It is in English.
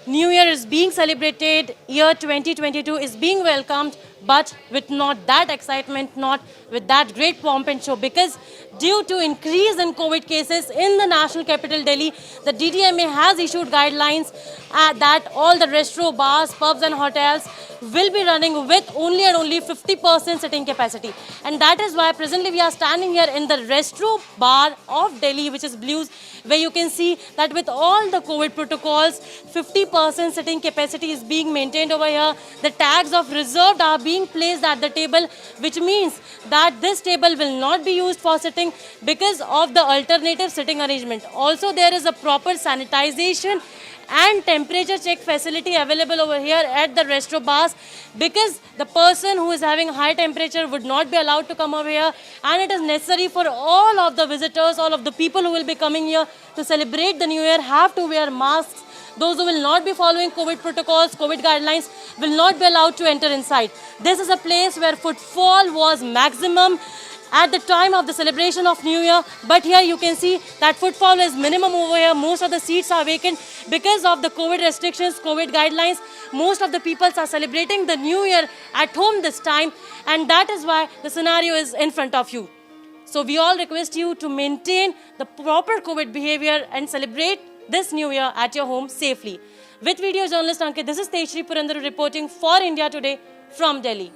New Year is being celebrated, year 2022 is being welcomed, but with not that excitement, not with that great pomp and show, because due to increase in COVID cases in the national capital Delhi, the DDMA has issued guidelines that all the restaurants, bars, pubs and hotels will be running with only and only 50% sitting capacity. And that is why presently we are standing here in the restaurant bar of Delhi, which is Blues, where you can see that with all the COVID protocols, 50% sitting capacity is being maintained over here. The tags of reserved are being placed at the table, which means that this table will not be used for sitting because of the alternative sitting arrangement. Also, there is a proper sanitization and temperature check facility available over here at the restaurant bars, because the person who is having high temperature would not be allowed to come over here, and it is necessary for all of the visitors, all of the people who will be coming here to celebrate the new year have to wear masks. Those who will not be following COVID protocols, COVID guidelines will not be allowed to enter inside. This is a place where footfall was maximum at the time of the celebration of New Year, but here you can see that footfall is minimum over here. Most of the seats are vacant because of the COVID restrictions, COVID guidelines. Most of the people are celebrating the New Year at home this time, and that is why the scenario is in front of you. So we all request you to maintain the proper COVID behavior and celebrate this New Year at your home safely. With video journalist Ankit, this is Tejshri Purandaru reporting for India Today from Delhi.